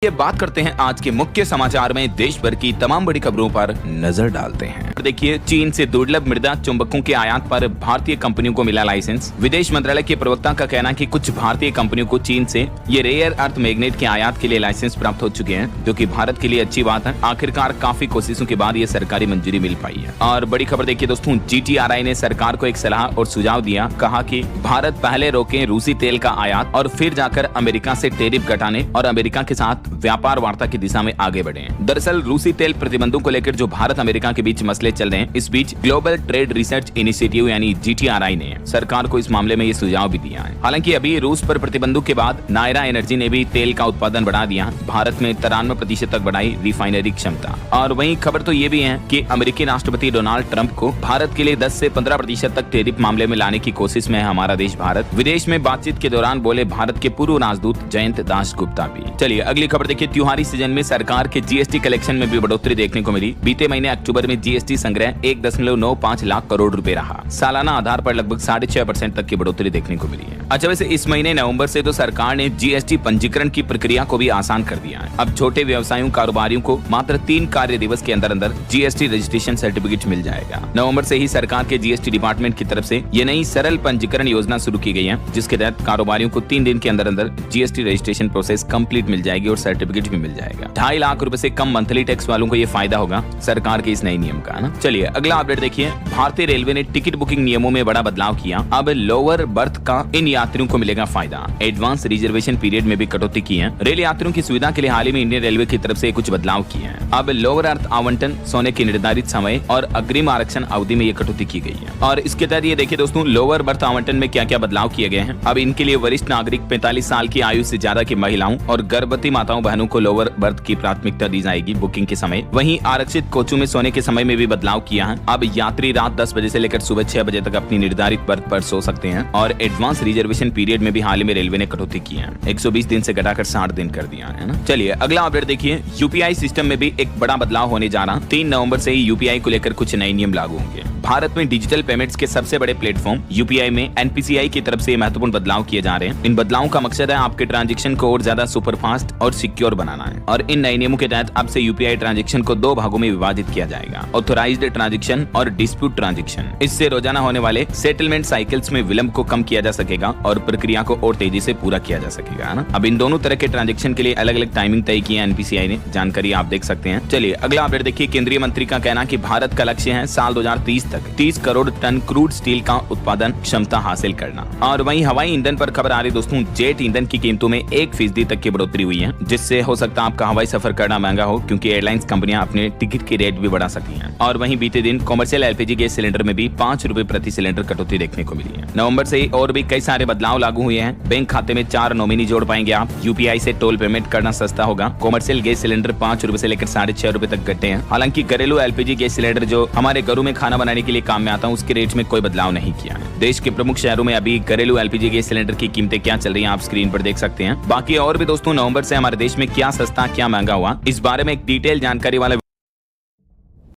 ये बात करते हैं आज के मुख्य समाचार में देश भर की तमाम बड़ी खबरों पर नजर डालते हैं। देखिए, चीन से दुर्लभ मृदा चुंबकों के आयात पर भारतीय कंपनियों को मिला लाइसेंस। विदेश मंत्रालय के प्रवक्ता का कहना है कि कुछ भारतीय कंपनियों को चीन से ये रेयर अर्थ मैग्नेट के आयात के लिए लाइसेंस प्राप्त हो चुके हैं, जो कि भारत के लिए अच्छी बात है। आखिरकार काफी कोशिशों के बाद ये सरकारी मंजूरी मिल पाई है। और बड़ी खबर देखिए दोस्तों, GTRI ने सरकार को एक सलाह और सुझाव दिया। कहा कि भारत पहले रोके रूसी तेल का आयात और फिर जाकर अमेरिका से टैरिफ घटाने और अमेरिका के साथ व्यापार वार्ता की दिशा में आगे बढ़े। दरअसल रूसी तेल प्रतिबंधों को लेकर जो भारत अमेरिका के बीच मसले चल रहे हैं, इस बीच ग्लोबल ट्रेड रिसर्च इनिशिएटिव यानी GTRI ने सरकार को इस मामले में ये सुझाव भी दिया है। हालांकि अभी रूस पर प्रतिबंधों के बाद नायरा एनर्जी ने भी तेल का उत्पादन बढ़ा दिया। भारत में 93% तक बढ़ाई रिफाइनरी क्षमता। और वहीं खबर तो ये भी है कि अमेरिकी राष्ट्रपति डोनाल्ड ट्रंप को भारत के लिए 10 से 15% तक टैरिफ मामले में लाने की कोशिश में है हमारा देश भारत। विदेश में बातचीत के दौरान बोले भारत के पूर्व राजदूत जयंत दास गुप्ता भी। चलिए अगली खबर देखिए, त्योहारी सीजन में सरकार के GST कलेक्शन में भी बढ़ोतरी देखने को मिली। बीते महीने अक्टूबर में GST संग्रह 1.95 लाख करोड़ रुपए रहा। सालाना आधार पर लगभग 6.5% तक की बढ़ोतरी देखने को मिली है। अच्छा, वैसे इस महीने नवंबर से तो सरकार ने GST पंजीकरण की प्रक्रिया को भी आसान कर दिया है। अब छोटे व्यवसायियों कारोबारियों को मात्र 3 कार्य दिवस के अंदर अंदर GST रजिस्ट्रेशन सर्टिफिकेट मिल जाएगा। नवंबर से ही सरकार के GST डिपार्टमेंट की तरफ से ये नई सरल पंजीकरण योजना शुरू की गई है, जिसके तहत कारोबारियों को 3 दिन के अंदर अंदर GST रजिस्ट्रेशन प्रोसेस कंप्लीट मिल जाएगी और सर्टिफिकेट भी मिल जाएगा। 2.5 लाख रुपए से कम मंथली टैक्स वालों को ये फायदा होगा सरकार के इस नए नियम का, ना। चलिए अगला अपडेट देखिए, भारतीय रेलवे ने टिकट बुकिंग नियमों में बड़ा बदलाव किया। अब लोअर बर्थ का इन यात्रियों को मिलेगा फायदा। एडवांस रिजर्वेशन पीरियड में भी कटौती की है। रेल यात्रियों की सुविधा के लिए हाल ही में इंडियन रेलवे की तरफ से कुछ बदलाव किए हैं। अब लोअर अर्थ आवंटन, सोने के निर्धारित समय और अग्रिम आरक्षण अवधि में ये कटौती की गई है। और इसके तहत ये देखिए दोस्तों, लोअर बर्थ आवंटन में क्या क्या बदलाव किए गए हैं। अब इनके लिए वरिष्ठ नागरिक, 45 साल की आयु से ज्यादा की महिलाओं और गर्भवती माताओं बहनों को लोअर बर्थ की प्राथमिकता दी जाएगी बुकिंग के समय। वहीं आरक्षित कोचों में सोने के समय में भी बदलाव किया है। अब यात्री रात 10 बजे से लेकर सुबह 6 बजे तक अपनी निर्धारित बर्थ पर सो सकते हैं। और एडवांस रिजर्वेशन पीरियड में भी हाल ही में रेलवे ने कटौती की है। 120 दिन से घटाकर 60 दिन कर दिया है ना। चलिए अगला अपडेट देखिए, UPI सिस्टम में भी एक बड़ा बदलाव होने जा रहा। 3 नवंबर से ही UPI को लेकर कुछ नए नियम लागू होंगे। भारत में डिजिटल पेमेंट्स के सबसे बड़े प्लेटफॉर्म UPI में NPCI की तरफ से महत्वपूर्ण बदलाव किए जा रहे हैं। इन बदलावों का मकसद है आपके ट्रांजैक्शन को और ज्यादा सुपरफास्ट और सिक्योर बनाना है। और इन नए नियमों के तहत अब से UPI ट्रांजैक्शन को 2 भागों में विभाजित किया जाएगा, ऑथोराइज्ड ट्रांजैक्शन और डिस्प्यूट ट्रांजैक्शन। इससे रोजाना होने वाले सेटलमेंट साइकिल्स में विलंब को कम किया जा सकेगा और प्रक्रिया को और तेजी से पूरा किया जा सकेगा, ना। अब इन दोनों तरह के ट्रांजैक्शन के लिए अलग अलग टाइमिंग तय की है NPCI ने, जानकारी आप देख सकते हैं। चलिए अगला अपडेट देखिए, केंद्रीय मंत्री का कहना कि भारत का लक्ष्य है साल 2030 तक 30 करोड़ टन क्रूड स्टील का उत्पादन क्षमता हासिल करना। और वहीं हवाई ईंधन पर खबर आ रही दोस्तों, जेट ईंधन की कीमतों में 1% तक की बढ़ोतरी हुई है, जिससे हो सकता है आपका हवाई सफर करना महंगा हो, क्योंकि एयरलाइंस कंपनियां अपने टिकट के रेट भी बढ़ा सकती हैं। और वहीं बीते दिन कॉमर्शियल LPG गैस सिलेंडर में भी 5 रुपए प्रति सिलेंडर कटौती देखने को मिली है। नवंबर से ही और भी कई सारे बदलाव लागू हुए हैं। बैंक खाते में 4 नॉमिनी जोड़ पाएंगे आप। UPI से टोल पेमेंट करना सस्ता होगा। कॉमर्शियल गैस सिलेंडर 5 रुपए से लेकर 6.5 रुपए तक घटे हैं। हालांकि घरेलू LPG गैस सिलेंडर जो हमारे घरों में खाना बनाने के लिए काम में आता है, उसके रेट में कोई बदलाव नहीं किया है। देश के प्रमुख शहरों में अभी घरेलू LPG गैस सिलेंडर की कीमतें क्या चल रही हैं, आप स्क्रीन पर देख सकते हैं। बाकी और भी दोस्तों, नवंबर से हमारे देश में क्या सस्ता क्या महंगा हुआ, इस बारे में एक डिटेल जानकारी वाला